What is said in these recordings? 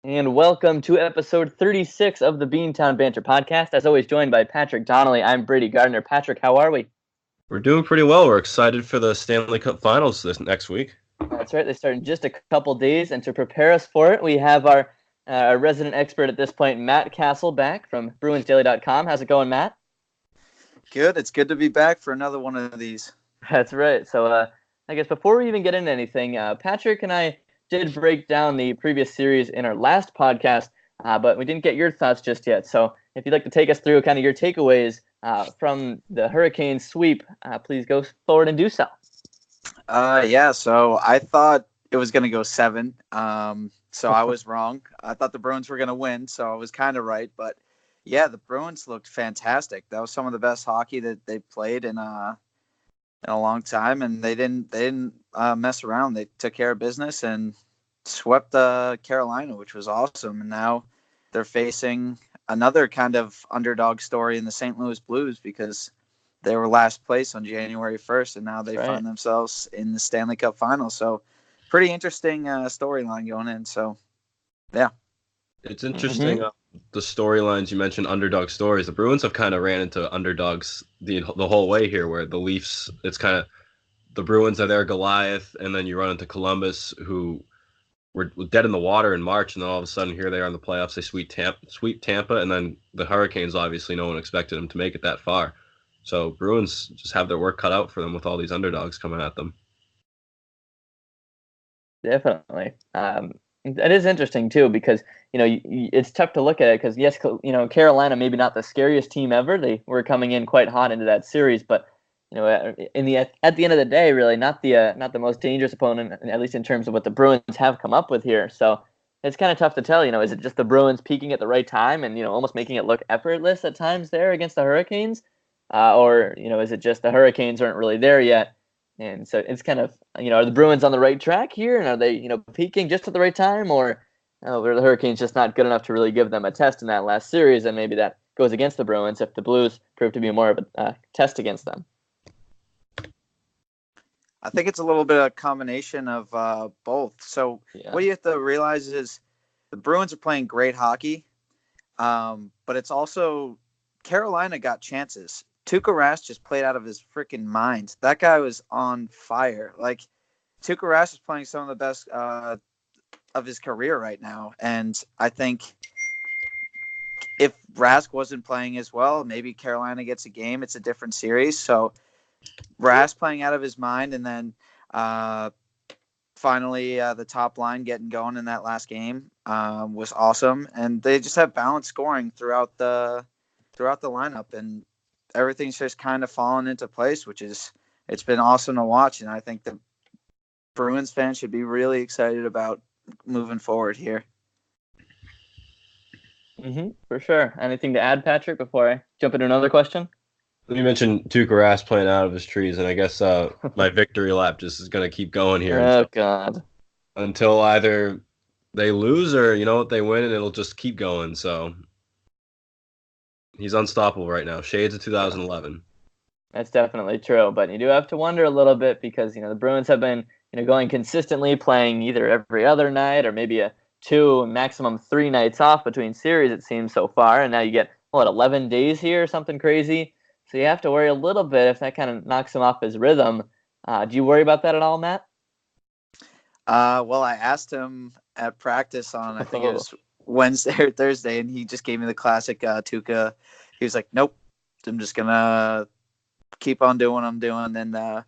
And welcome to episode 36 of the Beantown Banter podcast. As always, joined by Patrick Donnelly. I'm Brady Gardner. Patrick, how are we? We're doing pretty well. We're excited for the Stanley Cup Finals this next week. That's right. They start in just a couple days, and to prepare us for it, we have our resident expert at this point, Matt Castle, back from BruinsDaily.com. How's it going, Matt? Good. It's good to be back for another one of these. That's right. So I guess before we even get into anything, Patrick and I did break down the previous series in our last podcast, but we didn't get your thoughts just yet. So if you'd like to take us through kind of your takeaways from the Hurricanes sweep, please go forward and do so. So I thought it was going to go 7. So I was wrong. I thought the Bruins were going to win, so I was kind of right. But yeah, the Bruins looked fantastic. That was some of the best hockey that they played in a long time, and they didn't mess around. They took care of business and swept Carolina, which was awesome. And now they're facing another kind of underdog story in the St. Louis Blues because they were last place on January 1st, and now they find themselves in the Stanley Cup Final. So pretty interesting storyline going in. So, yeah. It's interesting, the storylines you mentioned, underdog stories. The Bruins have kind of ran into underdogs the whole way here, where the Leafs, it's kind of the Bruins are their Goliath, and then you run into Columbus, who were dead in the water in March, and then all of a sudden here they are in the playoffs. They sweep Tampa, and then the Hurricanes, obviously no one expected them to make it that far. So Bruins just have their work cut out for them with all these underdogs coming at them. Definitely. It is interesting, too, because, it's tough to look at it because, yes, Carolina, maybe not the scariest team ever. They were coming in quite hot into that series, but, at the end of the day, really, not the most dangerous opponent, at least in terms of what the Bruins have come up with here. So it's kind of tough to tell, is it just the Bruins peaking at the right time and, almost making it look effortless at times there against the Hurricanes? Or, is it just the Hurricanes aren't really there yet? And so it's kind of, are the Bruins on the right track here? And are they, peaking just at the right time? Or are the Hurricanes just not good enough to really give them a test in that last series? And maybe that goes against the Bruins if the Blues prove to be more of a test against them. I think it's a little bit of a combination of both. So what you have to realize is the Bruins are playing great hockey, but it's also Carolina got chances. Tuukka Rask just played out of his freaking mind. That guy was on fire. Like, Tuukka Rask is playing some of the best of his career right now. And I think if Rask wasn't playing as well, maybe Carolina gets a game. It's a different series. So Rask playing out of his mind, and then finally the top line getting going in that last game was awesome. And they just have balanced scoring throughout the lineup, and everything's just kind of fallen into place, it's been awesome to watch. And I think the Bruins fans should be really excited about moving forward here. For sure. Anything to add, Patrick, before I jump into another question? You mentioned Tuukka Rask playing out of his trees, and I guess my victory lap just is going to keep going here. God. Until either they lose or, they win, and it'll just keep going. So he's unstoppable right now. Shades of 2011. That's definitely true, but you do have to wonder a little bit because, the Bruins have been, going consistently, playing either every other night or maybe a 2, maximum 3 nights off between series, it seems so far. And now you get, 11 days here or something crazy. So you have to worry a little bit if that kind of knocks him off his rhythm. Do you worry about that at all, Matt? Well, I asked him at practice on, I think it was Wednesday or Thursday, and he just gave me the classic Tuukka. He was like, "Nope, I'm just gonna keep on doing what I'm doing." And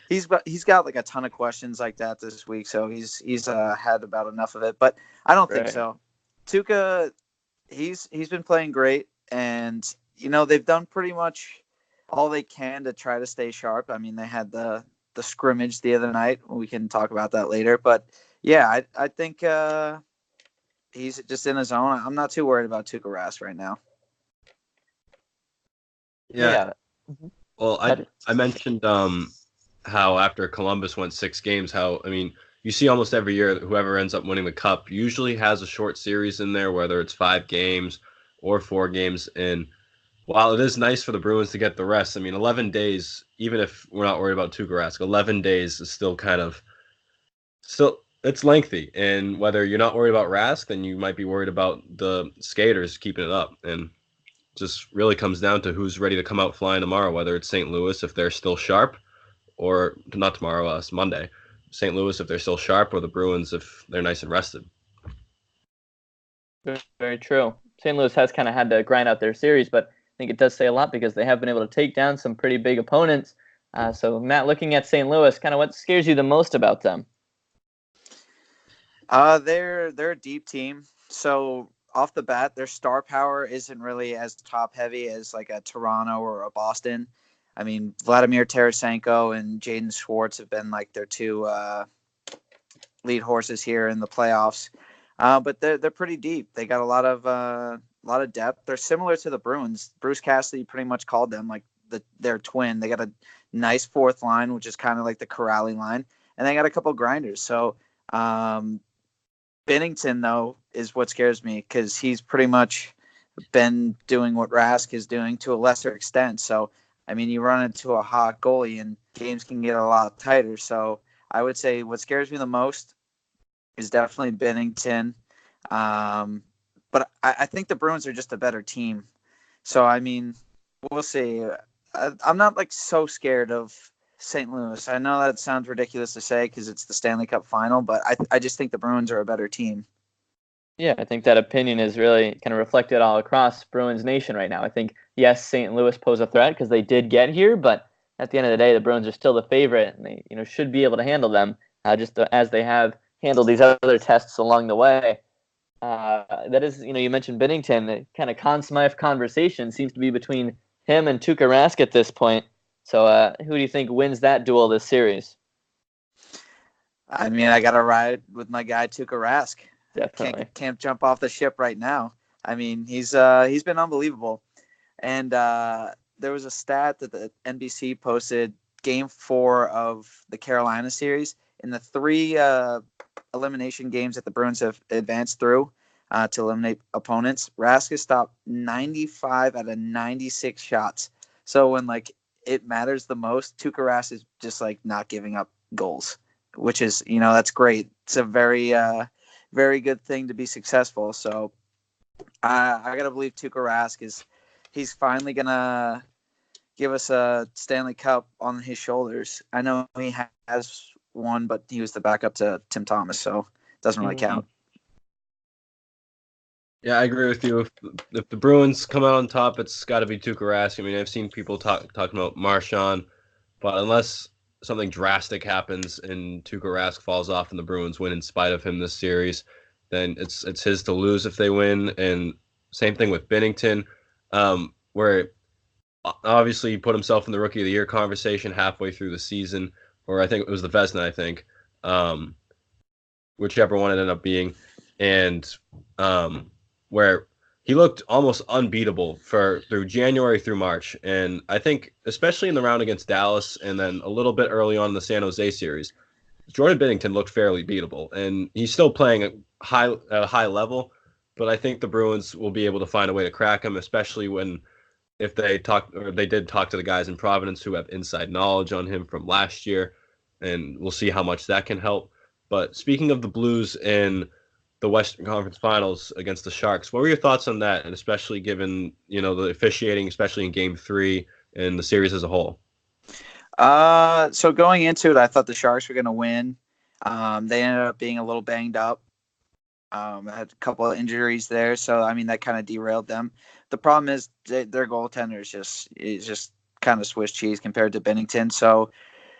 he's got like a ton of questions like that this week, so he's had about enough of it. But I don't think so. Tuukka, he's been playing great, and they've done pretty much all they can to try to stay sharp. I mean, they had the scrimmage the other night. We can talk about that later, but yeah, I think he's just in his own. I'm not too worried about Tuukka Rask right now. Yeah. Well, I mentioned how after Columbus went 6 games, you see almost every year whoever ends up winning the cup usually has a short series in there, whether it's 5 games or 4 games. And while it is nice for the Bruins to get the rest, 11 days, even if we're not worried about Tuukka Rask, 11 days is still it's lengthy, and whether you're not worried about Rask, then you might be worried about the skaters keeping it up. And just really comes down to who's ready to come out flying tomorrow, whether it's St. Louis if they're still sharp, or not tomorrow, it's Monday. St. Louis if they're still sharp, or the Bruins if they're nice and rested. Very, very true. St. Louis has kind of had to grind out their series, but I think it does say a lot because they have been able to take down some pretty big opponents. So, Matt, looking at St. Louis, kind of what scares you the most about them? They're a deep team. So off the bat, their star power isn't really as top heavy as like a Toronto or a Boston. I mean, Vladimir Tarasenko and Jaden Schwartz have been like their two lead horses here in the playoffs. But they're pretty deep. They got a lot of depth. They're similar to the Bruins. Bruce Cassidy pretty much called them like their twin. They got a nice fourth line, which is kind of like the Corrali line, and they got a couple grinders. So Binnington, though, is what scares me because he's pretty much been doing what Rask is doing to a lesser extent. So, I mean, you run into a hot goalie and games can get a lot tighter. So I would say what scares me the most is definitely Binnington. But I think the Bruins are just a better team. So, I mean, we'll see. I'm not like so scared of St. Louis. I know that sounds ridiculous to say because it's the Stanley Cup Final, but I just think the Bruins are a better team. Yeah, I think that opinion is really kind of reflected all across Bruins Nation right now. I think, yes, St. Louis pose a threat because they did get here, but at the end of the day, the Bruins are still the favorite, and they should be able to handle them just as they have handled these other tests along the way. That is, you mentioned Binnington. The kind of Conn Smythe conversation seems to be between him and Tuukka Rask at this point. So who do you think wins that duel this series? I mean, I got to ride with my guy Tuukka Rask. Definitely. Can't jump off the ship right now. I mean, he's been unbelievable. And there was a stat that the NBC posted Game 4 of the Carolina series. In the 3 elimination games that the Bruins have advanced through to eliminate opponents, Rask has stopped 95 out of 96 shots. So when it matters the most, Tuukka Rask is just not giving up goals, which is, that's great. It's a very, very good thing to be successful. So I got to believe Tuukka Rask he's finally going to give us a Stanley Cup on his shoulders. I know he has one, but he was the backup to Tim Thomas, so it doesn't really count. Yeah, I agree with you. If the Bruins come out on top, it's got to be Tuukka Rask. I mean, I've seen people talking about Marchand, but unless something drastic happens and Tuukka Rask falls off and the Bruins win in spite of him this series, then it's his to lose if they win. And same thing with Binnington, where obviously he put himself in the Rookie of the Year conversation halfway through the season, or I think it was the Vezina, whichever one it ended up being, and where he looked almost unbeatable through January through March. And I think especially in the round against Dallas and then a little bit early on in the San Jose series, Jordan Binnington looked fairly beatable. And he's still playing at a high level, but I think the Bruins will be able to find a way to crack him, especially if they did talk to the guys in Providence who have inside knowledge on him from last year, and we'll see how much that can help. But speaking of the Blues in the Western Conference Finals against the Sharks, what were your thoughts on that, and especially given the officiating, especially in Game 3 and the series as a whole? So going into it, I thought the Sharks were going to win. They ended up being a little banged up. Had a couple of injuries there, so I mean that kind of derailed them. The problem is their goaltender is just kind of Swiss cheese compared to Binnington. So,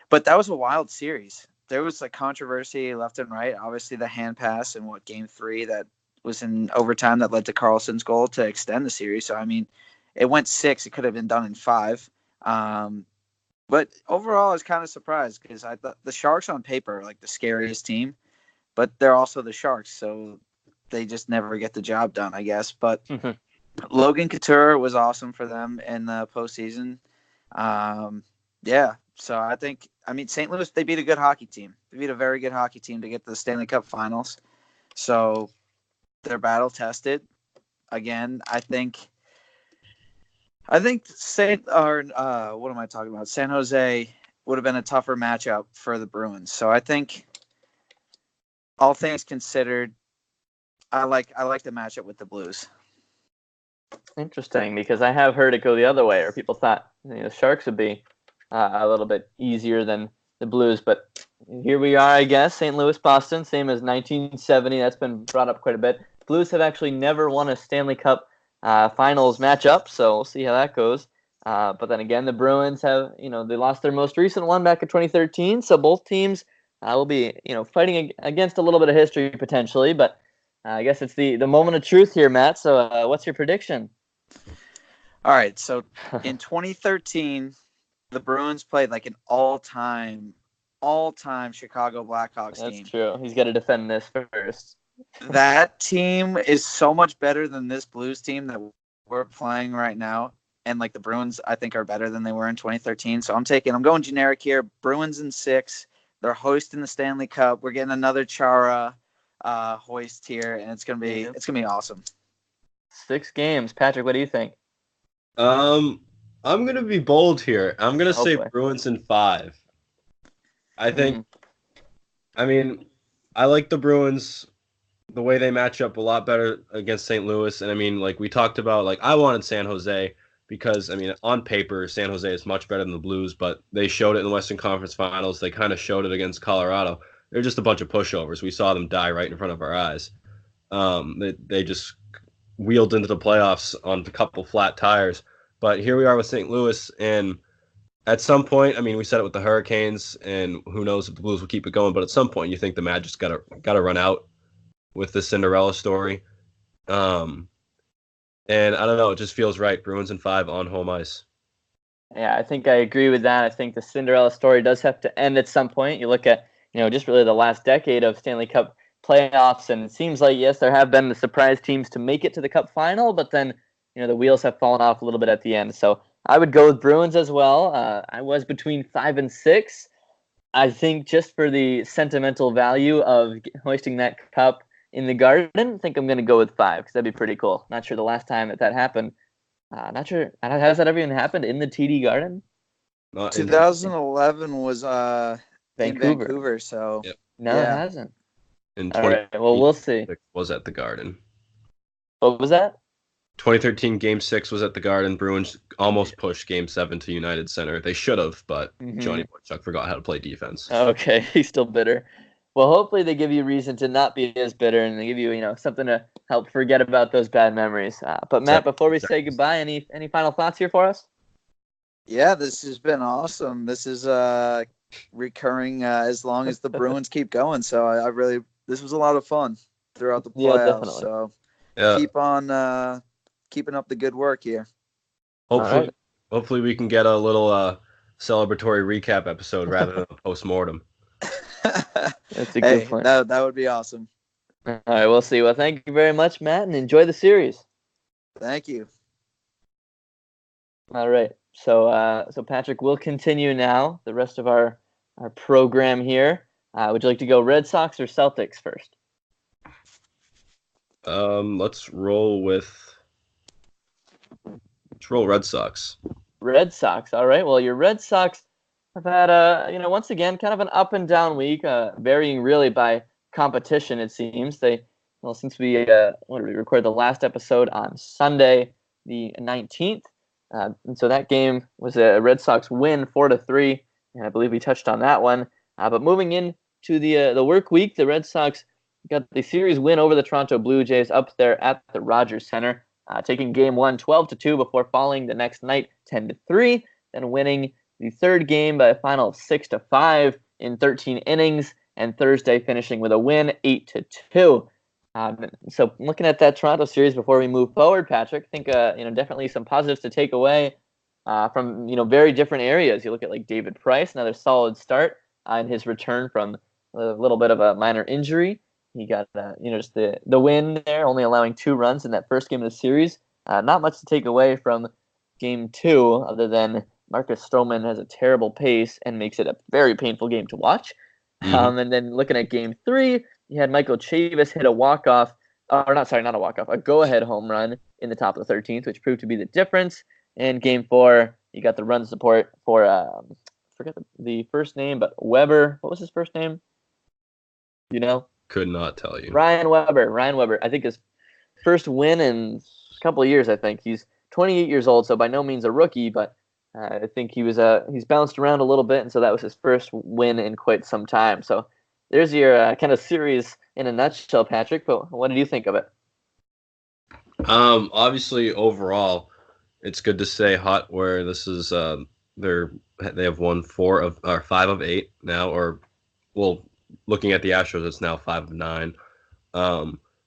but that was a wild series. There was controversy left and right. Obviously, the hand pass in Game 3 that was in overtime that led to Carlson's goal to extend the series. So I mean, it went 6. It could have been done in 5. But overall, I was kind of surprised because I thought the Sharks on paper are the scariest team, but they're also the Sharks, so they just never get the job done, I guess. But Logan Couture was awesome for them in the postseason. Yeah, so I mean, St. Louis, they beat a good hockey team. They beat a very good hockey team to get to the Stanley Cup Finals. So they're battle tested. Again, I think what am I talking about? San Jose would have been a tougher matchup for the Bruins. So I think all things considered, I like the matchup with the Blues. Interesting, because I have heard it go the other way, or people thought the Sharks would be a little bit easier than the Blues, but here we are, I guess. St. Louis, Boston, same as 1970. That's been brought up quite a bit. Blues have actually never won a Stanley Cup Finals matchup, so we'll see how that goes. But then again, the Bruins have, they lost their most recent one back in 2013, so both teams will be, fighting against a little bit of history potentially. But I guess it's the moment of truth here, Matt. So what's your prediction? All right, so in 2013, the Bruins played like an all-time Chicago Blackhawks team. That's true. He's got to defend this first. That team is so much better than this Blues team that we're playing right now. And like the Bruins, I think, are better than they were in 2013. So I'm going generic here. Bruins in 6. They're hosting the Stanley Cup. We're getting another Chara hoist here, and it's gonna be awesome. 6 games. Patrick, what do you think? I'm gonna be bold here. I'm gonna say Bruins in 5. I think. I mean, I like the Bruins. The way they match up a lot better against St. Louis, and I mean, like we talked about, like I wanted San Jose because I mean, on paper, San Jose is much better than the Blues, but they showed it in the Western Conference Finals. They kind of showed it against Colorado. They're just a bunch of pushovers. We saw them die right in front of our eyes. They just wheeled into the playoffs on a couple flat tires. But here we are with St. Louis, and at some point, I mean, we said it with the Hurricanes, and who knows if the Blues will keep it going. But at some point, you think the Magic's got to run out with the Cinderella story. And I don't know, it just feels right. Bruins in 5 on home ice. Yeah, I think I agree with that. I think the Cinderella story does have to end at some point. You look at, just really the last decade of Stanley Cup playoffs, and it seems like, yes, there have been the surprise teams to make it to the Cup final, but then, the wheels have fallen off a little bit at the end. So I would go with Bruins as well. I was between 5 and 6. I think just for the sentimental value of hoisting that cup in the Garden, I think I'm going to go with 5 because that'd be pretty cool. Not sure the last time that happened. Not sure. Has that ever even happened in the TD Garden? 2011 was Vancouver. in Vancouver, so yep. No, it hasn't. In All right. Well, we'll see. Was at the Garden. What was that? 2013 Game 6 was at the Garden. Bruins almost pushed Game 7 to United Center. They should have, but Johnny Boychuk forgot how to play defense. Okay, he's still bitter. Well, hopefully they give you reason to not be as bitter, and they give you, something to help forget about those bad memories. But Matt, before we say goodbye, any final thoughts here for us? Yeah, this has been awesome. This is recurring as long as the Bruins keep going. So this was a lot of fun throughout the playoffs. Yeah, definitely. So yeah. Keep on keeping up the good work here. Hopefully we can get a little celebratory recap episode rather than a post-mortem. That's a good point. That would be awesome. All right, we'll see. Well, thank you very much, Matt, and enjoy the series. Thank you. All right. So Patrick, we'll continue now the rest of our program here. Would you like to go Red Sox or Celtics first? Let's roll Red Sox. Red Sox. All right. Well, your Red Sox have had once again kind of an up and down week, varying really by competition. It seems since we recorded the last episode on Sunday, the 19th, and so that game was a Red Sox win 4-3, and I believe we touched on that one. But moving into the work week, the Red Sox got the series win over the Toronto Blue Jays up there at the Rogers Center, taking Game 1 12-2 before falling the next night 10-3, then winning the third game by a final of 6-5 in 13 innings, and Thursday finishing with a win 8-2. So looking at that Toronto series before we move forward, Patrick, I think definitely some positives to take away from very different areas. You look at like David Price, another solid start in his return from a little bit of a minor injury. He got just the win there, only allowing 2 runs in that first game of the series. Not much to take away from Game 2, other than Marcus Stroman has a terrible pace and makes it a very painful game to watch. Mm-hmm. And then looking at Game 3, you had Michael Chavis hit a go-ahead home run in the top of the 13th, which proved to be the difference. And Game 4, you got the run support for forget the first name, but Weber. What was his first name? Could not tell you. Ryan Weber. I think his first win in a couple of years. I think he's 28 years old, so by no means a rookie, but I think he's bounced around a little bit, and so that was his first win in quite some time. So there's your kind of series in a nutshell, Patrick. But what did you think of it? Obviously, overall, it's good to stay hot. Where this is, they have won 5 of 8 now, or well, looking at the Astros, it's now 5 of 9.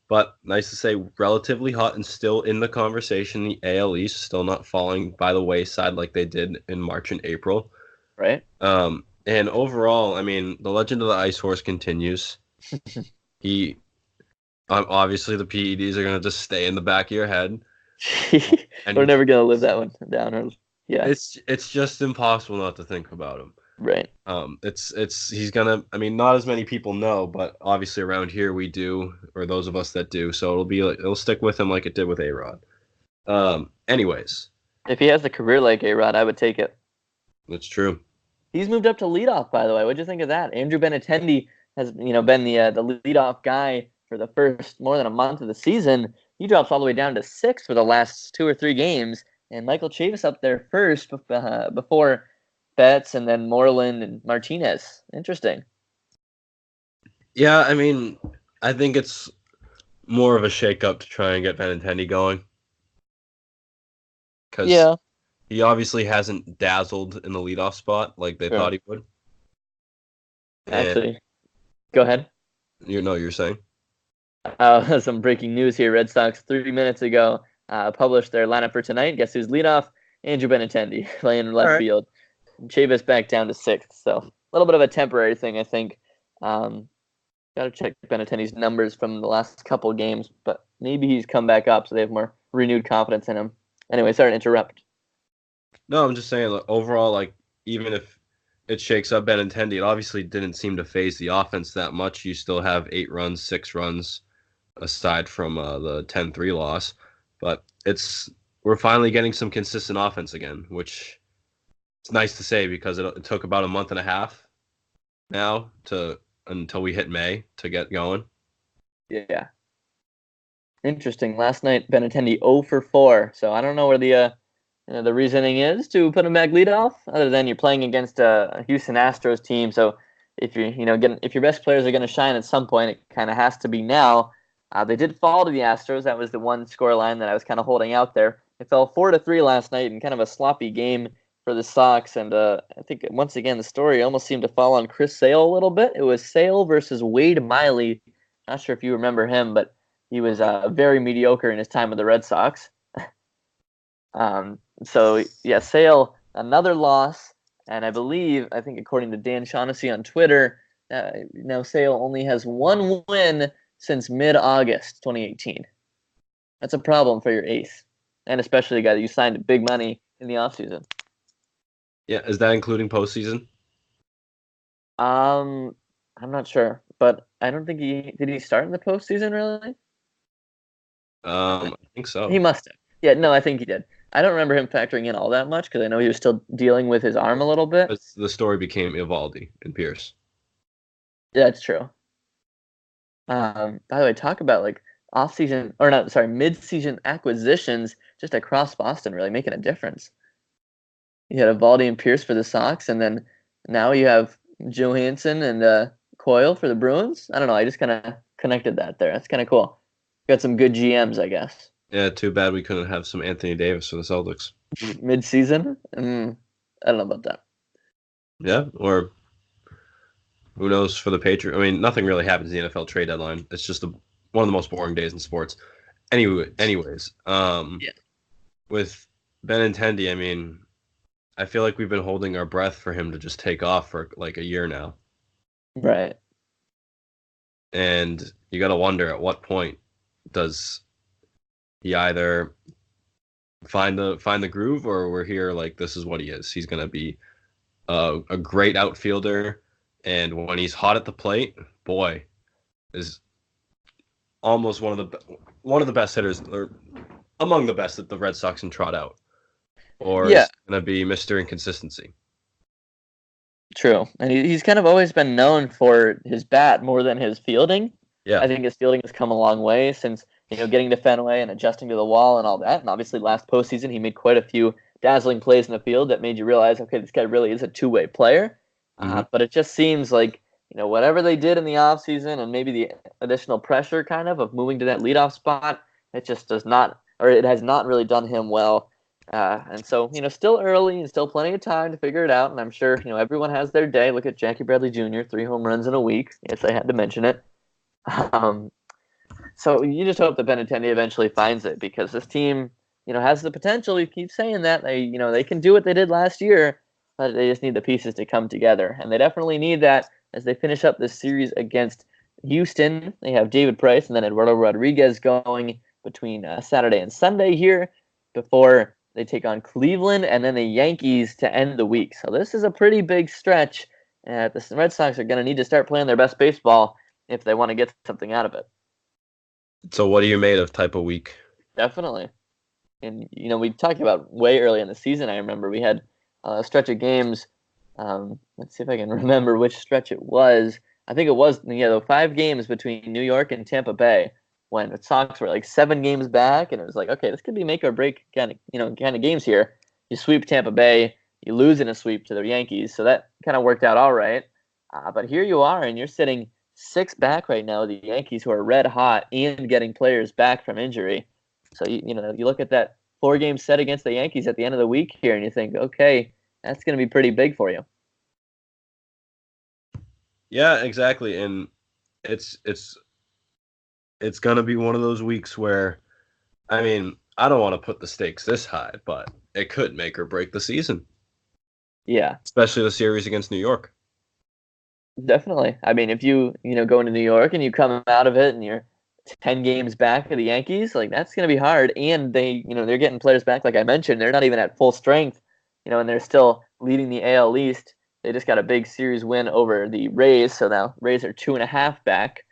But nice to say, relatively hot and still in the conversation. The AL East still not falling by the wayside like they did in March and April. Right. And overall, I mean, the legend of the Ice Horse continues. Obviously the PEDs are gonna just stay in the back of your head. We're never gonna live that one down. Yeah. It's just impossible not to think about him. Right. He's gonna. I mean, not as many people know, but obviously around here we do, or those of us that do. So it'll stick with him like it did with A-Rod. Anyways, if he has a career like A-Rod, I would take it. That's true. He's moved up to leadoff, by the way. What'd you think of that? Andrew Benintendi has been the leadoff guy for the first more than a month of the season. He drops all the way down to 6th for the last 2 or 3 games, and Michael Chavis up there first before Betts and then Moreland and Martinez. Interesting. Yeah, I mean, I think it's more of a shakeup to try and get Benintendi going. Because he obviously hasn't dazzled in the leadoff spot like they thought he would. Actually, go ahead. You're saying? Some breaking news here. Red Sox 3 minutes ago published their lineup for tonight. Guess who's leadoff? Andrew Benintendi playing left field. Chavis back down to 6th. So a little bit of a temporary thing, I think. Got to check Benintendi's numbers from the last couple of games, but maybe he's come back up, so they have more renewed confidence in him. Anyway, sorry to interrupt. No, I'm just saying, overall, like, even if it shakes up Benintendi, it obviously didn't seem to phase the offense that much. You still have 8 runs, 6 runs, aside from the 10-3 loss. But we're finally getting some consistent offense again, which it's nice to say because it took about a month and a half now until we hit May to get going. Yeah. Interesting. Last night, Benintendi 0 for 4. So I don't know where the reasoning is to put him back leadoff, other than you're playing against a Houston Astros team. So if if your best players are going to shine at some point, it kind of has to be now. They did fall to the Astros. That was the one scoreline that I was kind of holding out there. It fell 4-3 last night in kind of a sloppy game for the Sox, and I think once again the story almost seemed to fall on Chris Sale a little bit. It was Sale versus Wade Miley. Not sure if you remember him, but he was very mediocre in his time with the Red Sox. So yeah, Sale, another loss, and I think according to Dan Shaughnessy on Twitter, now Sale only has 1 win since mid-August 2018. That's a problem for your ace, and especially a guy that you signed at big money in the offseason. Yeah, is that including postseason? I'm not sure, but I don't think did he start in the postseason really? I think so. He must have. Yeah, no, I think he did. I don't remember him factoring in all that much because I know he was still dealing with his arm a little bit. The story became Eovaldi and Pierce. Yeah, that's true. By the way, talk about like mid-season acquisitions just across Boston really making a difference. You had Eovaldi and Pierce for the Sox, and then now you have Johansson and Coyle for the Bruins. I don't know. I just kind of connected that there. That's kind of cool. Got some good GMs, I guess. Yeah, too bad we couldn't have some Anthony Davis for the Celtics. Mid-season? I don't know about that. Yeah, or who knows for the Patriots. I mean, nothing really happens in the NFL trade deadline. It's just one of the most boring days in sports. Anyways, with Benintendi, I mean, I feel like we've been holding our breath for him to just take off for like a year now. Right. And you got to wonder at what point does he either find the groove, or we're here like this is what he is. He's going to be a great outfielder, and when he's hot at the plate, boy, is almost one of the best hitters, or among the best that the Red Sox can trot out. Or is going to be Mr. Inconsistency. True. And he's kind of always been known for his bat more than his fielding. Yeah. I think his fielding has come a long way since, getting to Fenway and adjusting to the wall and all that. And obviously last postseason, he made quite a few dazzling plays in the field that made you realize, okay, this guy really is a two-way player. But it just seems like, whatever they did in the offseason and maybe the additional pressure of moving to that leadoff spot, it just does not, or it has not really done him well. And so, still early and still plenty of time to figure it out. And I'm sure, everyone has their day. Look at Jackie Bradley Jr., 3 home runs in a week. Yes, I had to mention it. So you just hope that Benintendi eventually finds it, because this team, has the potential. You keep saying that they can do what they did last year, but they just need the pieces to come together, and they definitely need that as they finish up this series against Houston. They have David Price and then Eduardo Rodriguez going between Saturday and Sunday here before they take on Cleveland and then the Yankees to end the week. So this is a pretty big stretch. The Red Sox are going to need to start playing their best baseball if they want to get something out of it. So what are you made of type of week? Definitely. And, we talked about way early in the season, I remember we had a stretch of games. Let's see if I can remember which stretch it was. I think it was the 5 games between New York and Tampa Bay when the Sox were like 7 games back, and it was like, okay, this could be make or break kind of games here. You sweep Tampa Bay, you lose in a sweep to the Yankees, so that kind of worked out all right. But here you are, and you're sitting 6 back right now. The Yankees, who are red hot and getting players back from injury. So you look at that 4-game set against the Yankees at the end of the week here, and you think, okay, that's going to be pretty big for you. Yeah, exactly, and it's going to be one of those weeks where, I don't want to put the stakes this high, but it could make or break the season. Yeah, especially the series against New York. Definitely. If you go into New York and you come out of it and you're 10 games back of the Yankees, like that's going to be hard. And they're getting players back, like I mentioned. They're not even at full strength, and they're still leading the AL East. They just got a big series win over the Rays, so now Rays are 2.5 back.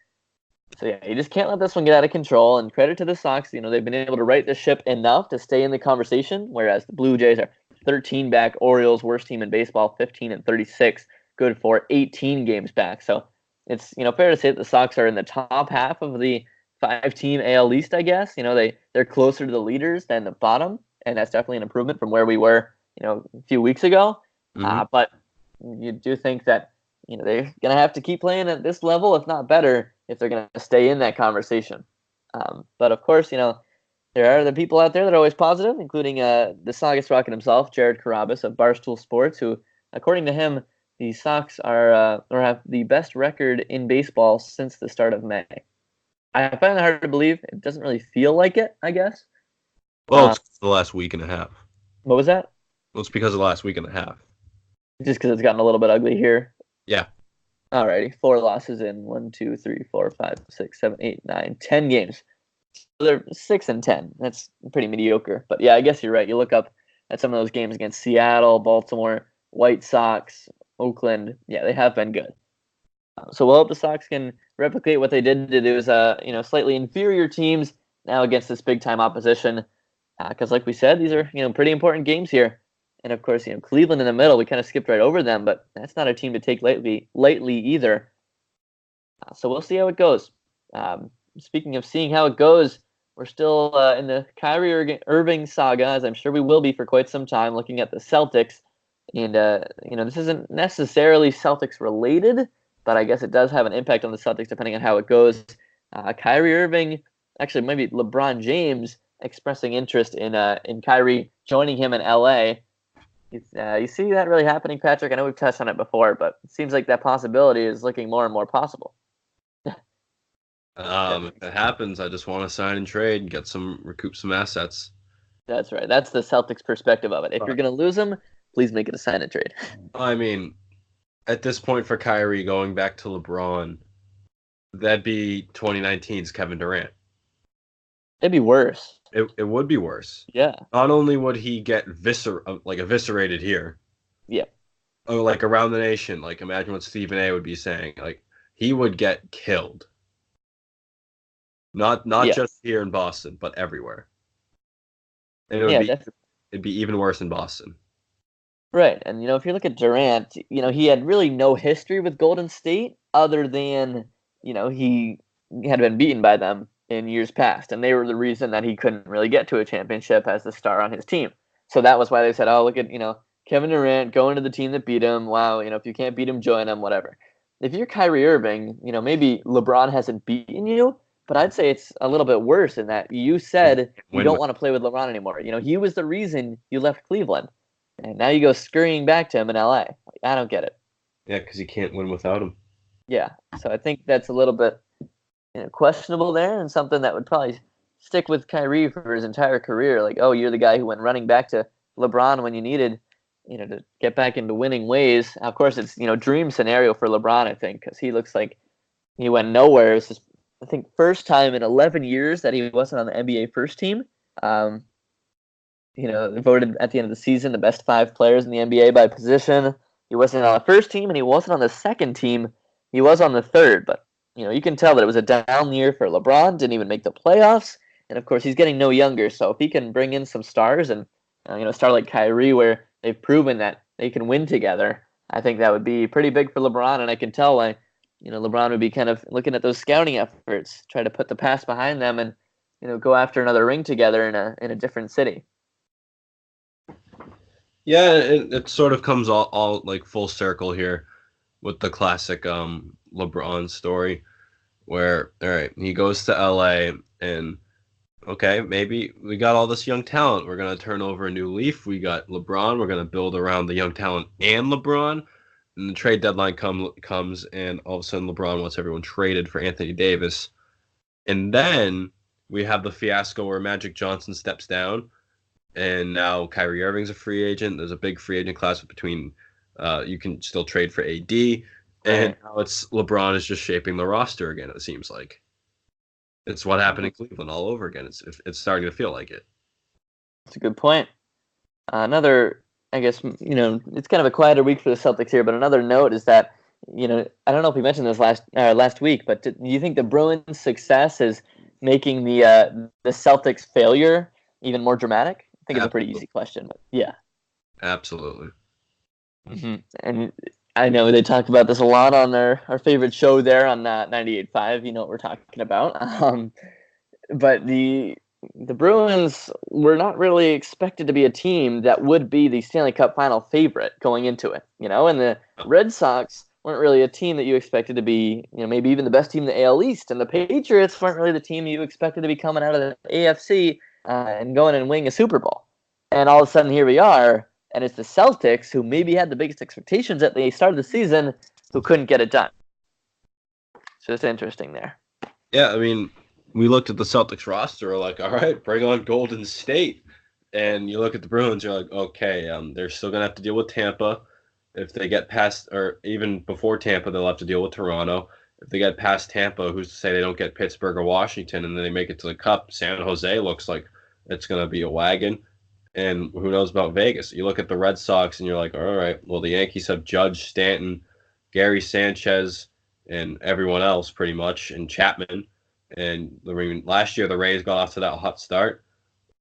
So yeah, you just can't let this one get out of control. And credit to the Sox, they've been able to right the ship enough to stay in the conversation, whereas the Blue Jays are 13 back. Orioles, worst team in baseball, 15-36, good for 18 games back. So it's fair to say that the Sox are in the top half of the 5-team AL East, I guess. They're closer to the leaders than the bottom, and that's definitely an improvement from where we were a few weeks ago. But you do think that they're going to have to keep playing at this level, if not better, if they're going to stay in that conversation. But of course, there are the people out there that are always positive, including the Saugus Rocket himself, Jared Carrabis of Barstool Sports, who, according to him, the Sox are or have the best record in baseball since the start of May. I find it hard to believe. It doesn't really feel like it, I guess. Well, it's the last week and a half. What was that? Well, it's because of the last week and a half. Just because it's gotten a little bit ugly here. Yeah. Alrighty, 4 losses in 1, 2, 3, 4, 5, 6, 7, 8, 9, 10 games. So they're 6-10. That's pretty mediocre. But yeah, I guess you're right. You look up at some of those games against Seattle, Baltimore, White Sox, Oakland. Yeah, they have been good. So we'll hope the Sox can replicate what they did to those slightly inferior teams now against this big time opposition. Because like we said, these are pretty important games here. And of course, Cleveland in the middle, we kind of skipped right over them, but that's not a team to take lightly either. So we'll see how it goes. Speaking of seeing how it goes, we're still in the Kyrie Irving saga, as I'm sure we will be for quite some time, looking at the Celtics. And, this isn't necessarily Celtics related, but I guess it does have an impact on the Celtics depending on how it goes. Kyrie Irving, actually maybe LeBron James, expressing interest in Kyrie joining him in LA. You see that really happening, Patrick? I know we've touched on it before, but it seems like that possibility is looking more and more possible. If it happens, I just want to sign and trade and recoup some assets. That's right. That's the Celtics perspective of it. If you're going to lose them, please make it a sign and trade. At this point for Kyrie going back to LeBron, that'd be 2019's Kevin Durant. It'd be worse. It would be worse. Yeah. Not only would he get eviscerated here. Yeah. Oh, like around the nation. Like imagine what Stephen A would be saying. Like he would get killed. Not just here in Boston, but everywhere. And it'd be even worse in Boston. Right. And if you look at Durant, he had really no history with Golden State other than, he had been beaten by them in years past, and they were the reason that he couldn't really get to a championship as the star on his team. So that was why they said, "Oh, look at Kevin Durant going to the team that beat him. Wow, if you can't beat him, join him, whatever." If you're Kyrie Irving, maybe LeBron hasn't beaten you, but I'd say it's a little bit worse in that you said you don't want to play with LeBron anymore. He was the reason you left Cleveland, and now you go scurrying back to him in LA. I don't get it. Yeah, because you can't win without him. Yeah, so I think that's a little bit questionable there, and something that would probably stick with Kyrie for his entire career. Like, oh, you're the guy who went running back to LeBron when you needed, to get back into winning ways. Of course, it's dream scenario for LeBron, I think, because he looks like he went nowhere. It's just, I think, first time in 11 years that he wasn't on the NBA first team. Voted at the end of the season the best 5 players in the NBA by position. He wasn't on the first team, and he wasn't on the second team. He was on the third, but you can tell that it was a down year for LeBron. Didn't even make the playoffs, and of course he's getting no younger. So if he can bring in some stars and a star like Kyrie, where they've proven that they can win together, I think that would be pretty big for LeBron. And I can tell why LeBron would be kind of looking at those scouting efforts, try to put the past behind them, and go after another ring together in a different city. Yeah, it sort of comes all like full circle here with the classic LeBron story, where all right, he goes to LA and okay, maybe we got all this young talent. We're gonna turn over a new leaf. We got LeBron. We're gonna build around the young talent and LeBron. And the trade deadline comes, and all of a sudden LeBron wants everyone traded for Anthony Davis, and then we have the fiasco where Magic Johnson steps down. And now Kyrie Irving's a free agent. There's a big free agent class between. You can still trade for AD, and now it's LeBron is just shaping the roster again. It seems like it's what happened in Cleveland all over again. It's starting to feel like it. That's a good point. Another, I guess it's kind of a quieter week for the Celtics here. But another note is that I don't know if we mentioned this last week, but do you think the Bruins' success is making the Celtics' failure even more dramatic? I think it's a pretty easy question, but yeah. Absolutely. Mm-hmm. And I know they talk about this a lot on our favorite show there on 98.5. You know what we're talking about. But the Bruins were not really expected to be a team that would be the Stanley Cup Final favorite going into it. And the Red Sox weren't really a team that you expected to be, maybe even the best team in the AL East. And the Patriots weren't really the team you expected to be coming out of the AFC and going and winning a Super Bowl. And all of a sudden, here we are, and it's the Celtics, who maybe had the biggest expectations at the start of the season, who couldn't get it done. So it's interesting there. Yeah, I mean, we looked at the Celtics roster, we're like, all right, bring on Golden State. And you look at the Bruins, you're like, okay, they're still going to have to deal with Tampa. If they get past, or even before Tampa, they'll have to deal with Toronto. If they get past Tampa, who's to say they don't get Pittsburgh or Washington, and then they make it to the Cup? San Jose looks like it's going to be a wagon, and who knows about Vegas? You look at the Red Sox, and you're like, all right, well, the Yankees have Judge, Stanton, Gary Sanchez, and everyone else pretty much, and Chapman. And last year the Rays got off to that hot start,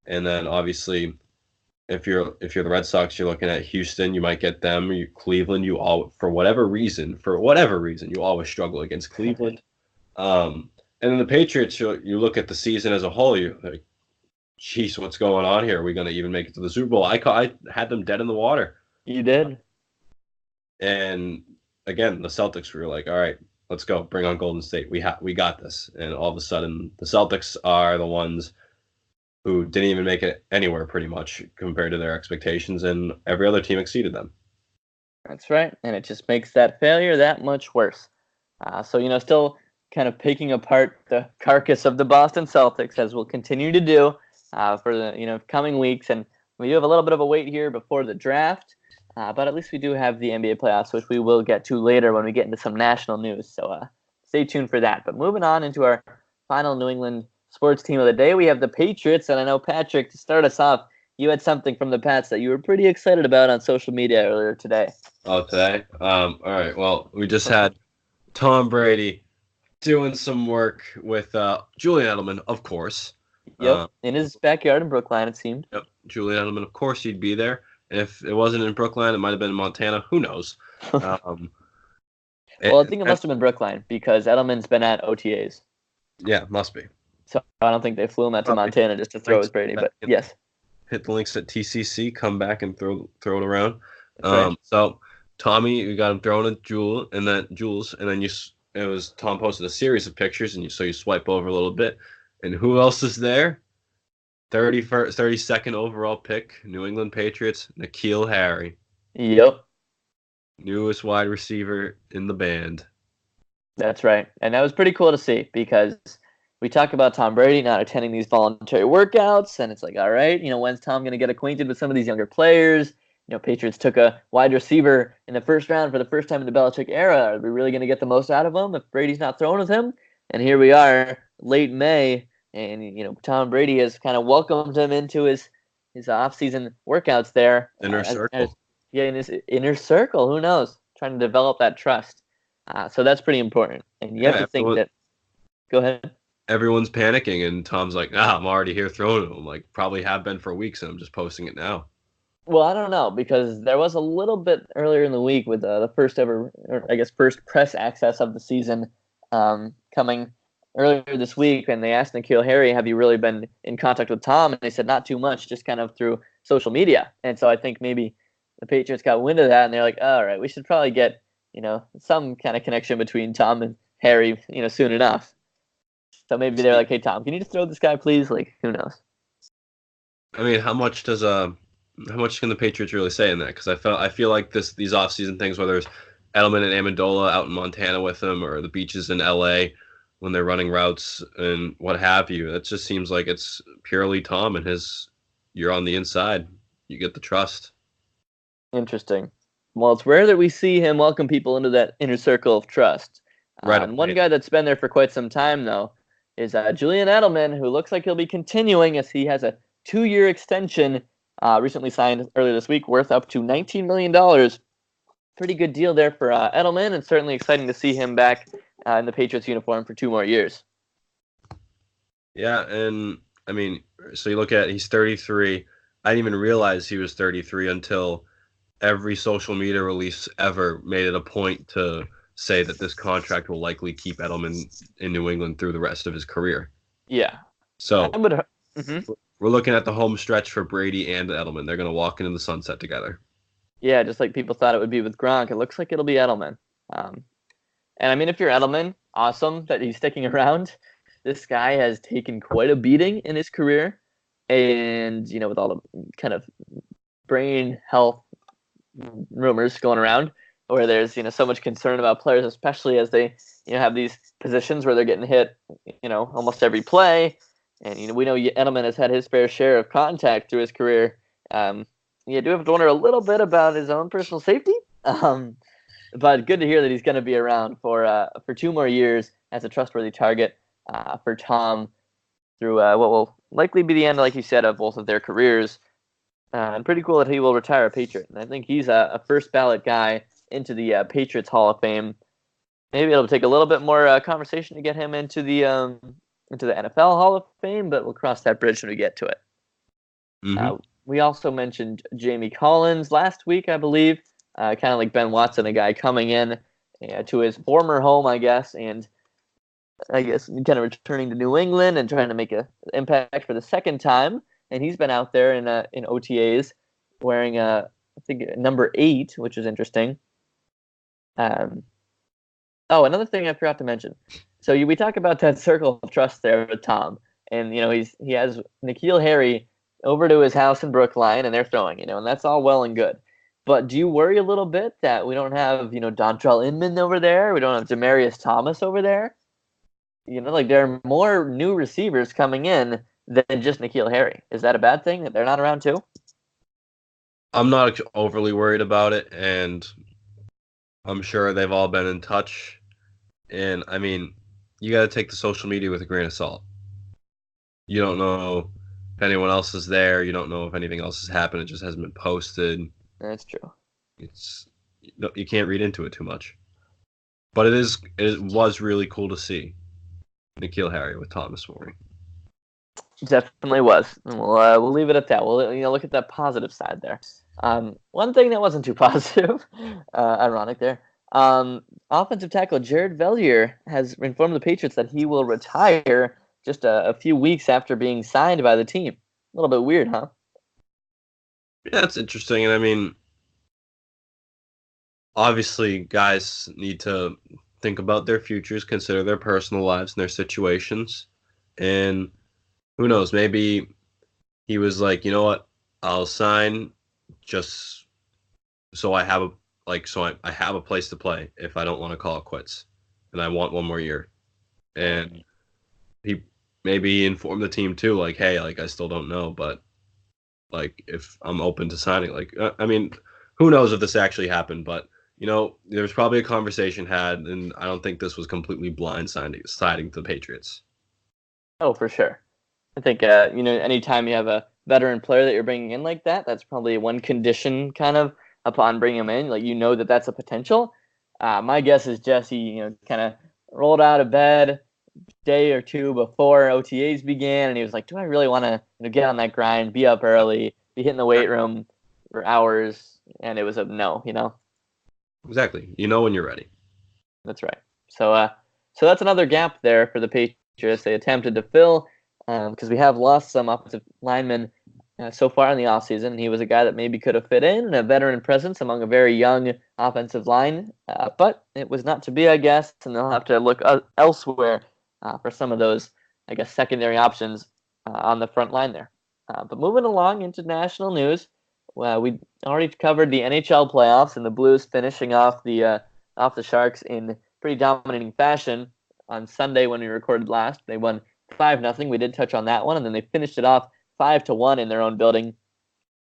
and then obviously, if you're the Red Sox, you're looking at Houston. You might get them. Cleveland. For whatever reason, you always struggle against Cleveland. And then the Patriots. You look at the season as a whole. You're like, geez, what's going on here? Are we going to even make it to the Super Bowl? I had them dead in the water. You did. And again, the Celtics were like, all right, let's go. Bring on Golden State. We got this. And all of a sudden, the Celtics are the ones who didn't even make it anywhere pretty much compared to their expectations, and every other team exceeded them. That's right, and it just makes that failure that much worse. So, still kind of picking apart the carcass of the Boston Celtics, as we'll continue to do for the coming weeks, and we do have a little bit of a wait here before the draft, but at least we do have the NBA playoffs, which we will get to later when we get into some national news, so stay tuned for that. But moving on into our final New England sports team of the day, we have the Patriots, and I know, Patrick, to start us off, you had something from the Pats that you were pretty excited about on social media earlier today. Oh, today? All right, well, we just had Tom Brady doing some work with Julian Edelman, of course. Yep, in his backyard in Brookline, it seemed. Yep, Julian Edelman, of course he'd be there. If it wasn't in Brookline, it might have been in Montana. Who knows? Well, I think it must have been Brookline, because Edelman's been at OTAs. Yeah, must be. So I don't think they flew him out to Probably. Montana just to throw his Brady. But yes, Hit the links at TCC, come back and throw it around. that's right. So Tommy, you got him throwing a Jules, and then it was Tom posted a series of pictures, and you swipe over a little bit, and who else is there? 32nd overall pick, New England Patriots, N'Keal Harry, Yep, newest wide receiver in the band. that's right. And that was pretty cool to see because we talk about Tom Brady not attending these voluntary workouts, and it's like, all right, when's Tom going to get acquainted with some of these younger players? Patriots took a wide receiver in the first round for the first time in the Belichick era. Are we really going to get the most out of him if Brady's not throwing with him? And here we are, late May, and Tom Brady has kind of welcomed him into his offseason workouts there. Inner circle. In his inner circle. Who knows? Trying to develop that trust. So that's pretty important. And you have to think that. Go ahead. Everyone's panicking, and Tom's like, I'm already here throwing to him. Like, probably have been for weeks, and I'm just posting it now. Well, I don't know, because there was a little bit earlier in the week with the first ever, or I guess first press access of the season coming earlier this week, and they asked N'Keal Harry, have you really been in contact with Tom? And they said not too much, just kind of through social media. And so I think maybe the Patriots got wind of that, and they're like, all right, we should probably get, some kind of connection between Tom and Harry, soon enough. So maybe they're like, hey, Tom, can you just throw this guy, please? Like, who knows? I mean, how much can the Patriots really say in that? Because I feel like these offseason things, whether it's Edelman and Amendola out in Montana with them, or the beaches in LA when they're running routes and what have you, it just seems like it's purely Tom and you're on the inside. You get the trust. Interesting. Well, it's rare that we see him welcome people into that inner circle of trust. Right. And one guy that's been there for quite some time, though, is Julian Edelman, who looks like he'll be continuing as he has a 2-year extension recently signed earlier this week worth up to $19 million. Pretty good deal there for Edelman, and certainly exciting to see him back in the Patriots uniform for 2 more years. Yeah, and I mean, so you look at he's 33. I didn't even realize he was 33 until every social media release ever made it a point to say that this contract will likely keep Edelman in New England through the rest of his career. Yeah. So we're looking at the home stretch for Brady and Edelman. They're going to walk into the sunset together. Yeah, just like people thought it would be with Gronk, it looks like it'll be Edelman. And I mean, if you're Edelman, awesome that he's sticking around. This guy has taken quite a beating in his career. And, with all the kind of brain health rumors going around, where there's so much concern about players, especially as they have these positions where they're getting hit almost every play, and we know Edelman has had his fair share of contact through his career. You do have to wonder a little bit about his own personal safety, but good to hear that he's going to be around for 2 more years as a trustworthy target for Tom through what will likely be the end, like you said, of both of their careers. And pretty cool that he will retire a Patriot, and I think he's a first ballot guy into the Patriots Hall of Fame. Maybe it'll take a little bit more conversation to get him into the NFL Hall of Fame, but we'll cross that bridge when we get to it. Mm-hmm. We also mentioned Jamie Collins last week, I believe, kind of like Ben Watson, a guy coming in to his former home, I guess, and I guess kind of returning to New England and trying to make an impact for the second time. And he's been out there in OTAs wearing I think number 8, which is interesting. Another thing I forgot to mention. So we talk about that circle of trust there with Tom, and he has N'Keal Harry over to his house in Brookline, and they're throwing, and that's all well and good. But do you worry a little bit that we don't have Dontrell Inman over there? We don't have Demaryius Thomas over there. Like there are more new receivers coming in than just N'Keal Harry. Is that a bad thing that they're not around too? I'm not overly worried about it, and I'm sure they've all been in touch. And I mean, you got to take the social media with a grain of salt. You don't know if anyone else is there. You don't know if anything else has happened. It just hasn't been posted. That's true. You can't read into it too much. But it was really cool to see N'Keal Harry with Tom this morning. Definitely was. And we'll leave it at that. We'll look at that positive side there. One thing that wasn't too positive, ironic there, Offensive tackle Jared Vellier has informed the Patriots that he will retire just a few weeks after being signed by the team. A little bit weird, huh? Yeah, that's interesting. And I mean, obviously, guys need to think about their futures, consider their personal lives and their situations. And who knows, maybe he was like, you know what, I'll sign just so I have I have a place to play if I don't want to call it quits, and I want one more year. And he maybe informed the team too, like, hey, like I still don't know, but like if I'm open to signing, like I mean, who knows if this actually happened, but there's probably a conversation had, and I don't think this was completely blindsiding to the Patriots. Oh, for sure. I think anytime you have a veteran player that you're bringing in like that, that's probably one condition kind of upon bringing him in. Like that's a potential. My guess is Jesse, kind of rolled out of bed day or two before OTAs began, and he was like, "Do I really want to get on that grind, be up early, be hitting the weight room for hours?" And it was a no. Exactly. When you're ready. That's right. So that's another gap there for the Patriots. They attempted to fill because we have lost some offensive linemen so far in the offseason, and he was a guy that maybe could have fit in and a veteran presence among a very young offensive line, but it was not to be, I guess, and they'll have to look elsewhere for some of those, I guess, secondary options on the front line there. But moving along into national news, we already covered the NHL playoffs and the Blues finishing off the Sharks in pretty dominating fashion on Sunday when we recorded last. They won 5-0. We did touch on that one, and then they finished it off 5-1 in their own building.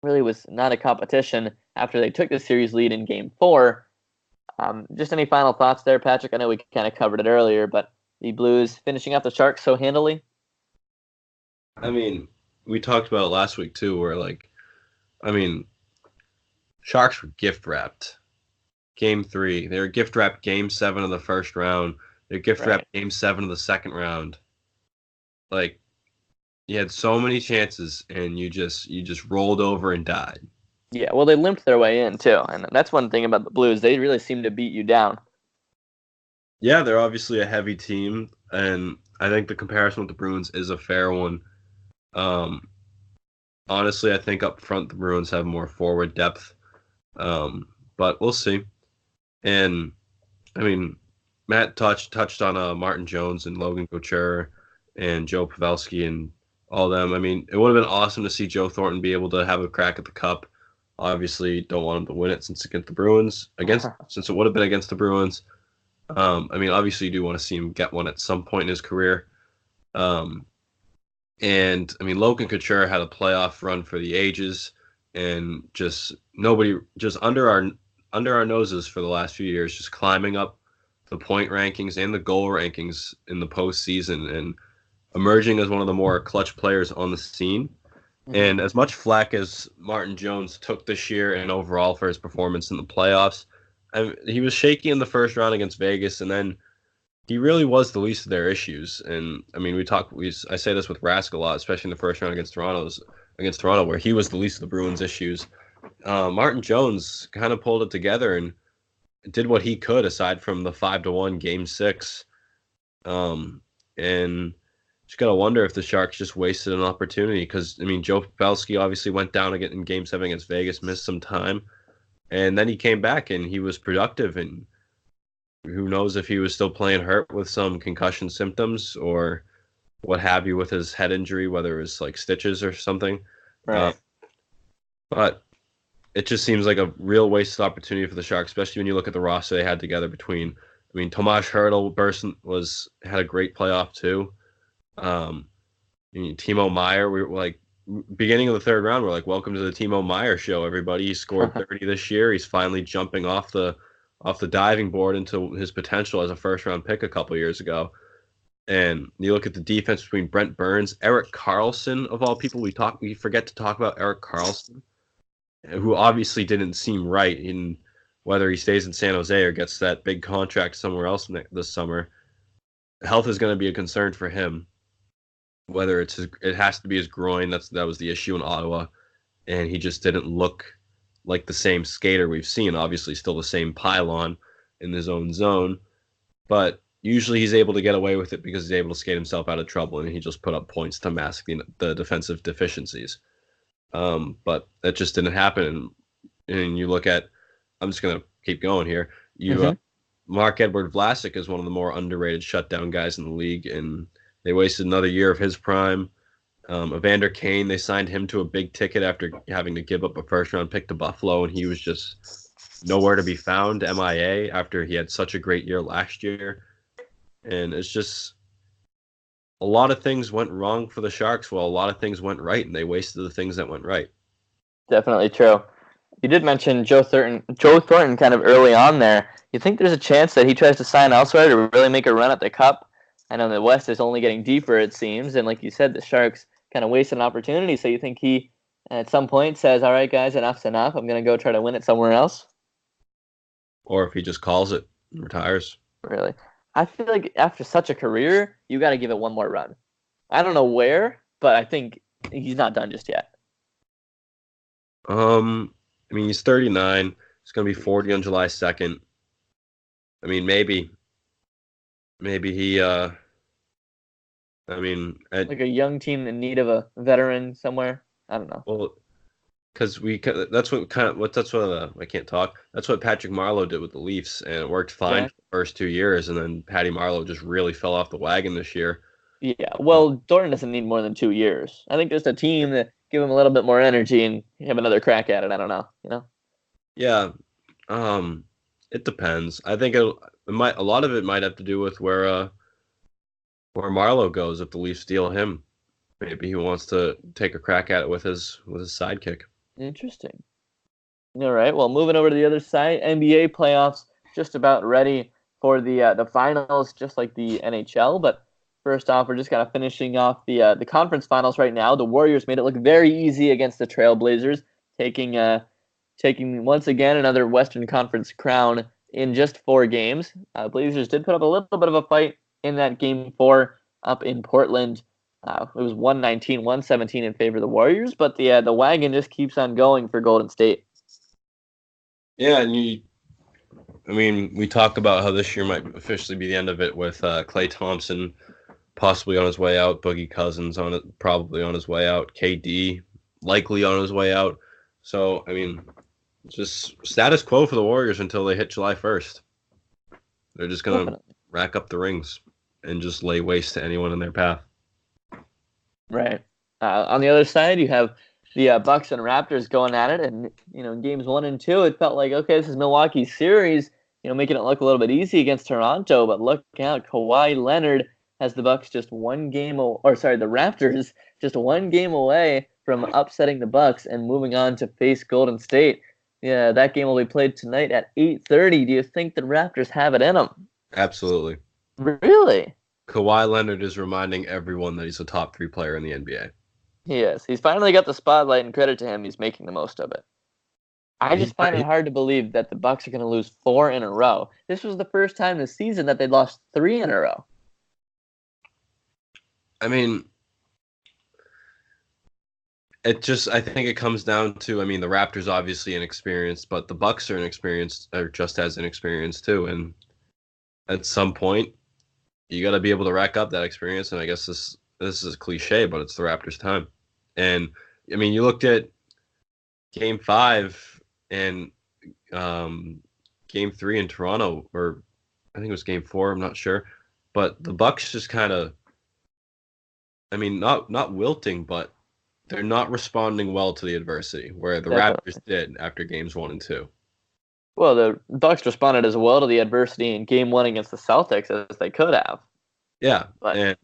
Really was not a competition after they took the series lead in Game 4. Just any final thoughts there, Patrick? I know we kind of covered it earlier, but the Blues finishing off the Sharks so handily. I mean, we talked about it last week too, where Sharks were gift wrapped. Game 3, they were gift wrapped Game 7 of the first round. They're gift wrapped Game 7 of the second round. Like, you had so many chances, and you just rolled over and died. Yeah, well, they limped their way in too, and that's one thing about the Blues. They really seem to beat you down. Yeah, they're obviously a heavy team, and I think the comparison with the Bruins is a fair one. Honestly, I think up front the Bruins have more forward depth, but we'll see. And I mean, Matt touched on Martin Jones and Logan Couture and Joe Pavelski and all them. I mean, it would have been awesome to see Joe Thornton be able to have a crack at the cup. Obviously, don't want him to win it since it would have been against the Bruins. I mean, obviously, you do want to see him get one at some point in his career. And I mean, Logan Couture had a playoff run for the ages, and just under our noses for the last few years, just climbing up the point rankings and the goal rankings in the postseason and emerging as one of the more clutch players on the scene. Mm-hmm. And as much flack as Martin Jones took this year and overall for his performance in the playoffs, he was shaky in the first round against Vegas, and then he really was the least of their issues. And I mean, I say this with Rask a lot, especially in the first round against Toronto, where he was the least of the Bruins' issues. Martin Jones kind of pulled it together and did what he could aside from the 5-1 Game 6. And just gotta wonder if the Sharks just wasted an opportunity, because I mean, Joe Pavelski obviously went down again in Game 7 against Vegas, missed some time, and then he came back and he was productive. And who knows if he was still playing hurt with some concussion symptoms or what have you with his head injury, whether it was like stitches or something. Right. But it just seems like a real wasted opportunity for the Sharks, especially when you look at the roster they had together between. I mean, Tomas Hertl had a great playoff too. Timo Meier, we were like, beginning of the third round, we're like, welcome to the Timo Meier show, everybody. He scored 30 this year. He's finally jumping off the diving board into his potential as a first round pick a couple years ago. And you look at the defense between Brent Burns, Erik Karlsson, of all people. We forget to talk about Erik Karlsson, who obviously didn't seem right in whether he stays in San Jose or gets that big contract somewhere else this summer. Health is going to be a concern for him. Whether it has to be his groin. That was the issue in Ottawa, and he just didn't look like the same skater we've seen. Obviously, still the same pylon, in his own zone. But usually he's able to get away with it because he's able to skate himself out of trouble, and he just put up points to mask the defensive deficiencies. But that just didn't happen. And you look at, I'm just going to keep going here. Marc-Edouard Vlasic is one of the more underrated shutdown guys in the league, and they wasted another year of his prime. Evander Kane, they signed him to a big ticket after having to give up a first-round pick to Buffalo, and he was just nowhere to be found, MIA, after he had such a great year last year. And it's just a lot of things went wrong for the Sharks, while a lot of things went right, and they wasted the things that went right. Definitely true. You did mention Joe Thornton kind of early on there. You think there's a chance that he tries to sign elsewhere to really make a run at the Cup? I know the West is only getting deeper, it seems, and like you said, the Sharks kind of wasted an opportunity, so you think he, at some point, says, all right, guys, enough's enough. I'm going to go try to win it somewhere else? Or if he just calls it and retires. Really? I feel like after such a career, you got to give it one more run. I don't know where, but I think he's not done just yet. I mean, he's 39. He's going to be 40 on July 2nd. I mean, maybe he, like a young team in need of a veteran somewhere. I don't know. Well, because I can't talk. That's what Patrick Marleau did with the Leafs, and it worked fine for the first 2 years, and then Patty Marleau just really fell off the wagon this year. Yeah, well, Thornton doesn't need more than 2 years. I think just a team that give him a little bit more energy and have another crack at it. I don't know, Yeah, it depends. I think a lot of it might have to do with where Marleau goes if the Leafs steal him. Maybe he wants to take a crack at it with his sidekick. Interesting. All right. Well, moving over to the other side, NBA playoffs just about ready for the finals, just like the NHL. But first off, we're just kind of finishing off the conference finals right now. The Warriors made it look very easy against the Trailblazers, taking once again another Western Conference crown in just 4 games. Blazers did put up a little bit of a fight in that game 4 up in Portland. It was 119-117 in favor of the Warriors, but the wagon just keeps on going for Golden State. Yeah, and we talk about how this year might officially be the end of it with Klay Thompson possibly on his way out, Boogie Cousins probably on his way out, KD likely on his way out. So, just status quo for the Warriors until they hit July 1st. They're just going to rack up the rings and just lay waste to anyone in their path. Right. On the other side, you have the Bucks and Raptors going at it, and in games 1 and 2, it felt like, okay, this is Milwaukee's series, making it look a little bit easy against Toronto, but look out, Kawhi Leonard has the Raptors just 1 game away from upsetting the Bucks and moving on to face Golden State. Yeah, that game will be played tonight at 8:30. Do you think the Raptors have it in them? Absolutely. Really? Kawhi Leonard is reminding everyone that he's a top 3 player in the NBA. He is. He's finally got the spotlight, and credit to him, he's making the most of it. I just find it hard to believe that the Bucks are going to lose 4 in a row. This was the first time this season that they lost 3 in a row. I think it comes down to, the Raptors obviously inexperienced, but the Bucks are just as inexperienced too. And at some point, you got to be able to rack up that experience. And I guess this is a cliche, but it's the Raptors' time. And you looked at Game 5 and Game 3 in Toronto, or I think it was Game 4. I'm not sure, but the Bucks just kind of, not wilting, but they're not responding well to the adversity, where the Raptors did after games 1 and 2. Well, the Bucks responded as well to the adversity in Game 1 against the Celtics as they could have. Yeah, but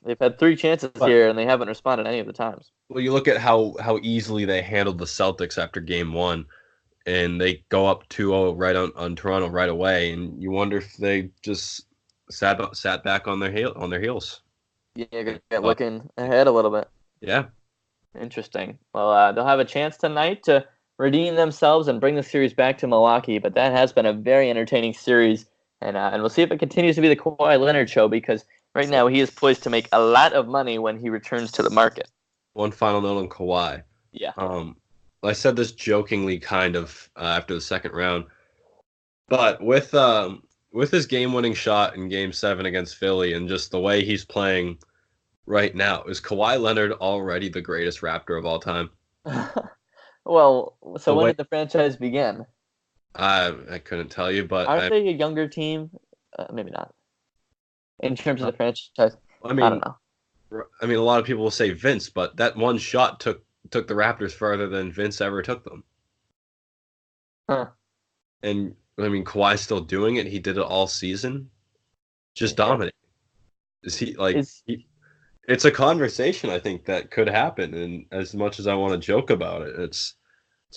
they've had 3 chances here, and they haven't responded any of the times. Well, you look at how easily they handled the Celtics after Game 1, and they go up 2-0 right on Toronto right away, and you wonder if they just sat back on their heels. Yeah, looking ahead a little bit. Yeah. Interesting. Well, they'll have a chance tonight to redeem themselves and bring the series back to Milwaukee, but that has been a very entertaining series, and we'll see if it continues to be the Kawhi Leonard show, because right now he is poised to make a lot of money when he returns to the market. One final note on Kawhi. Yeah. I said this jokingly kind of after the second round, But with his game-winning shot in Game 7 against Philly and just the way he's playing right now, is Kawhi Leonard already the greatest Raptor of all time? Well, so The when way did the franchise begin? I couldn't tell you, but Aren't they a younger team? Maybe not. In terms of the franchise, I I mean, don't know. a lot of people will say Vince, but that one shot took the Raptors further than Vince ever took them. Huh. And I mean, Kawhi's still doing it. He did it all season, just Yeah. dominating. Is he like? It's a conversation I think that could happen, and as much as I want to joke about it, it's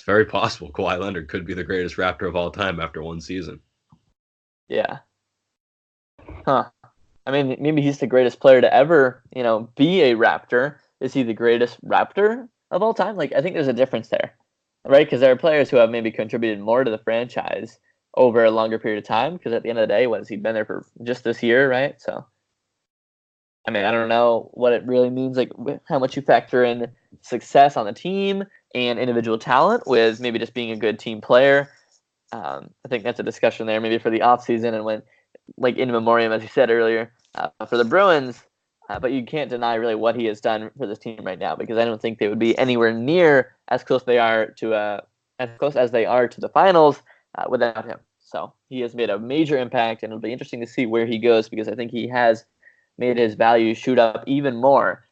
very possible Kawhi Leonard could be the greatest Raptor of all time after one season. Yeah. Huh. I mean, maybe he's the greatest player to ever, be a Raptor. Is he the greatest Raptor of all time? Like, I think there's a difference there, right? Because there are players who have maybe contributed more to the franchise over a longer period of time. Because at the end of the day, has he been there for just this year, right? So, I mean, I don't know what it really means, like how much you factor in success on the team and individual talent with maybe just being a good team player. I think that's a discussion there, maybe for the offseason and when, like in memoriam, as you said earlier, for the Bruins. But you can't deny really what he has done for this team right now, because I don't think they would be anywhere near as close they are to as close as they are to the finals without him. So he has made a major impact, and it'll be interesting to see where he goes, because I think he has made his value shoot up even more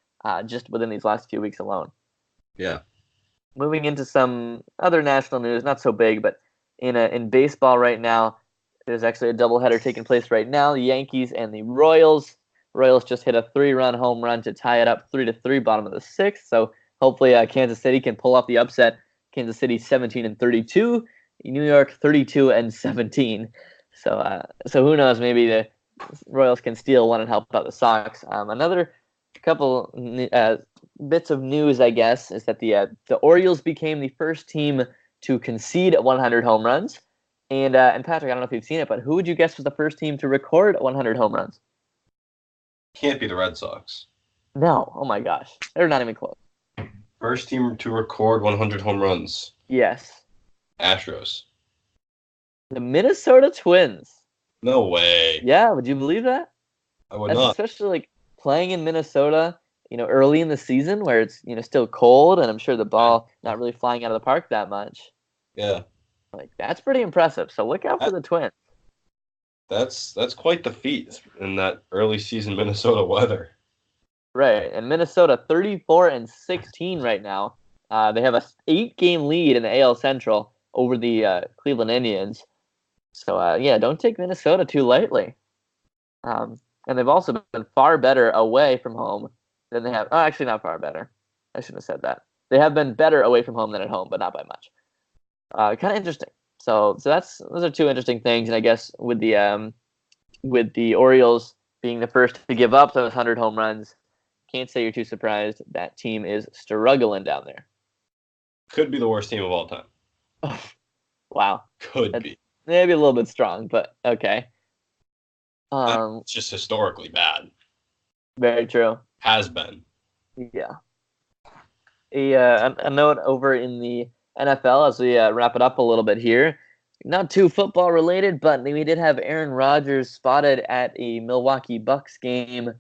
just within these last few weeks alone. Yeah. Moving into some other national news, not so big, but in baseball right now, there's actually a doubleheader taking place right now. The Yankees and the Royals. Royals just hit a 3-run home run to tie it up 3-3, bottom of the sixth. So hopefully Kansas City can pull off the upset. Kansas City 17-32, New York 32-17. So who knows? Maybe the Royals can steal one and help out the Sox. Another couple bits of news, I guess, is that the Orioles became the first team to concede 100 home runs. And Patrick, I don't know if you've seen it, but who would you guess was the first team to record 100 home runs? Can't be the Red Sox. No. Oh my gosh. They're not even close. First team to record 100 home runs. Yes. Astros. The Minnesota Twins. No way. Yeah, would you believe that? I would not. Especially like playing in Minnesota, early in the season where it's, still cold, and I'm sure the ball not really flying out of the park that much. Yeah. Like, that's pretty impressive. So look out for the Twins. That's quite the feat in that early season Minnesota weather. Right. And Minnesota 34-16 right now. They have a 8-game lead in the AL Central over the Cleveland Indians. So don't take Minnesota too lightly. And they've also been far better away from home than they have. Oh, actually, not far better. I shouldn't have said that. They have been better away from home than at home, but not by much. Kind of interesting. So those are two interesting things, and I guess with the Orioles being the first to give up those 100 home runs, can't say you're too surprised. That team is struggling down there. Could be the worst team of all time. Wow. Could be. Maybe a little bit strong, but okay. It's just historically bad. Very true. Has been. Yeah. A note over in the NFL as we wrap it up a little bit here. Not too football related, but we did have Aaron Rodgers spotted at a Milwaukee Bucks game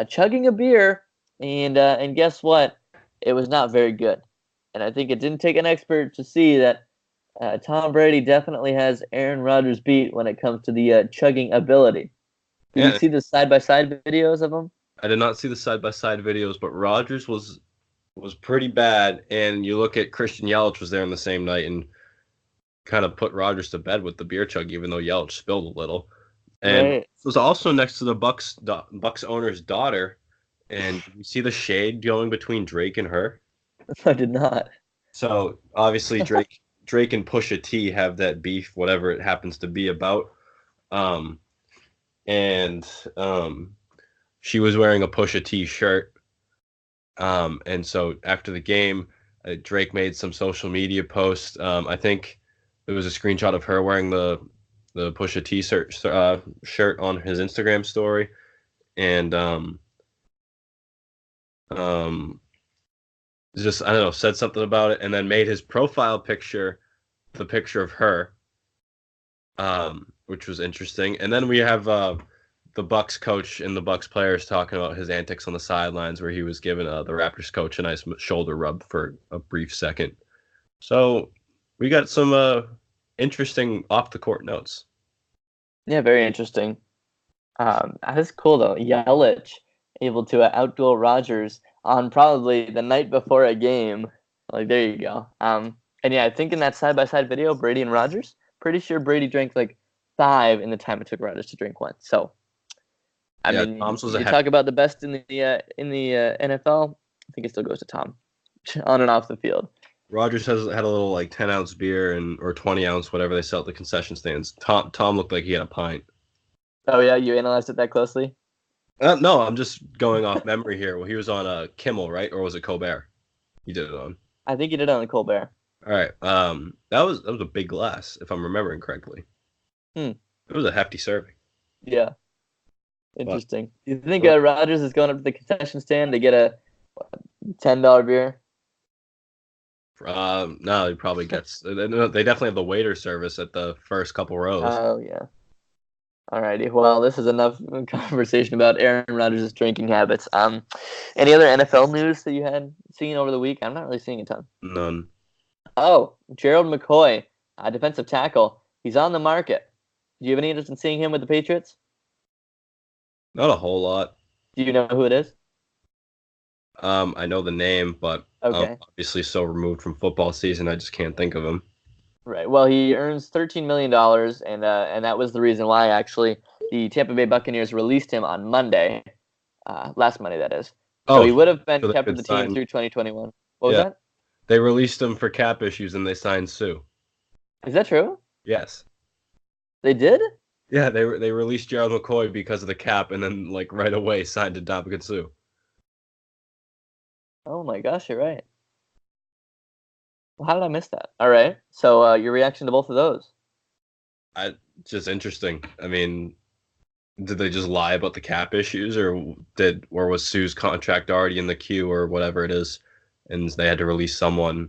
chugging a beer, and guess what? It was not very good. And I think it didn't take an expert to see that Tom Brady definitely has Aaron Rodgers beat when it comes to the chugging ability. Did you see the side-by-side videos of him? I did not see the side-by-side videos, but Rodgers was pretty bad. And you look at Christian Yelich was there on the same night and kind of put Rodgers to bed with the beer chug, even though Yelich spilled a little. And It was also next to the Bucks owner's daughter. And you see the shade going between Drake and her? I did not. So obviously Drake and Pusha T have that beef, whatever it happens to be about. She was wearing a Pusha T shirt. And so after the game, Drake made some social media posts. I think it was a screenshot of her wearing the Pusha T shirt on his Instagram story. And just, I don't know, said something about it, and then made his profile picture the picture of her. which was interesting. And then we have the Bucks coach and the Bucks players talking about his antics on the sidelines, where he was giving the Raptors coach a nice shoulder rub for a brief second. So we got some interesting off the court notes. Yeah, very interesting. That's cool though. Yelich able to outduel Rodgers on probably the night before a game. Like, there you go. And yeah, I think in that side-by-side video, Brady and Rodgers, pretty sure Brady drank like 5 in the time it took Rodgers to drink 1. So, I mean, you talk about the best in the NFL, I think it still goes to Tom, on and off the field. Rodgers had a little like 10-ounce beer or 20-ounce, whatever they sell at the concession stands. Tom looked like he had a pint. Oh yeah, you analyzed it that closely? No, I'm just going off memory here. Well, he was on Kimmel, right? Or was it Colbert? He did it on. I think he did it on the Colbert. All right. That was a big glass, if I'm remembering correctly. It was a hefty serving. Yeah. Interesting. Do you think Rodgers is going up to the concession stand to get a $10 beer? No, he probably gets. They definitely have the waiter service at the first couple rows. Oh yeah. Alrighty. Well, this is enough conversation about Aaron Rodgers' drinking habits. Any other NFL news that you had seen over the week? I'm not really seeing a ton. None. Oh, Gerald McCoy, defensive tackle. He's on the market. Do you have any interest in seeing him with the Patriots? Not a whole lot. Do you know who it is? I know the name, but okay. I'm obviously so removed from football season, I just can't think of him. Right. Well, he earns $13 million, and that was the reason why, actually, the Tampa Bay Buccaneers released him on Monday. Last Monday, that is. So he would have been kept with the team through 2021. What was that? They released him for cap issues, and they signed Sue. Is that true? Yes. They did? Yeah, they released Gerald McCoy because of the cap, and then like right away signed Ndamukong Suh. Oh my gosh, you're right. Well, how did I miss that? All right. So your reaction to both of those? Just interesting. I mean, did they just lie about the cap issues, or was Sue's contract already in the queue or whatever it is, and they had to release someone,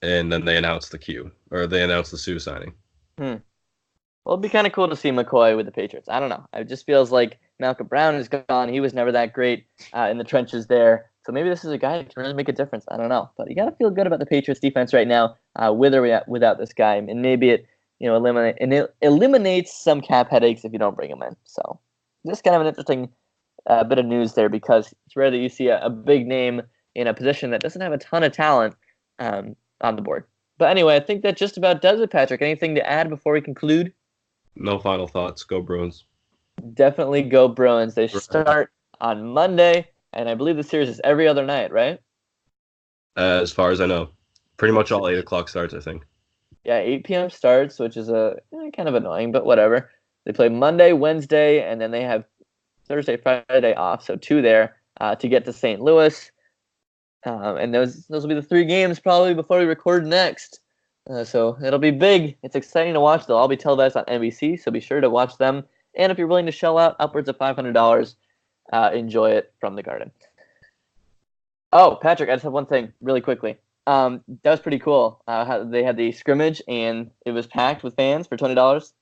and then they announced the queue, or they announced the Sue signing? Well, it'd be kind of cool to see McCoy with the Patriots. I don't know. It just feels like Malcolm Brown is gone. He was never that great in the trenches there. So maybe this is a guy who can really make a difference. I don't know. But you got to feel good about the Patriots defense right now, with or without this guy. And maybe it eliminates some cap headaches if you don't bring him in. So just kind of an interesting bit of news there, because it's rare that you see a big name in a position that doesn't have a ton of talent on the board. But anyway, I think that just about does it, Patrick. Anything to add before we conclude? No final thoughts. Go Bruins. Definitely go Bruins. They start on Monday, and I believe the series is every other night, right? As far as I know. Pretty much all 8 o'clock starts, I think. Yeah, 8 p.m. starts, which is kind of annoying, but whatever. They play Monday, Wednesday, and then they have Thursday, Friday off, so 2 there to get to St. Louis. And those will be the 3 games probably before we record next. So it'll be big. It's exciting to watch. They'll all be televised on NBC, so be sure to watch them. And if you're willing to shell out upwards of $500, enjoy it from the Garden. Oh, Patrick, I just have one thing really quickly. That was pretty cool. How they had the scrimmage, and it was packed with fans for $20.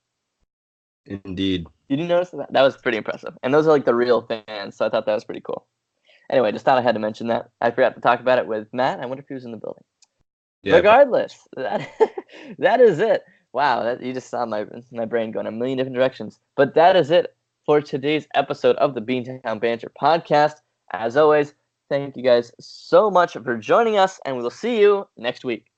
Indeed. Did you notice that? That was pretty impressive. And those are like the real fans, so I thought that was pretty cool. Anyway, just thought I had to mention that. I forgot to talk about it with Matt. I wonder if he was in the building. Yeah, regardless, that is it. Wow, you just saw my brain going a million different directions. But that is it for today's episode of the Beantown Banter podcast. As always, thank you guys so much for joining us, and we will see you next week.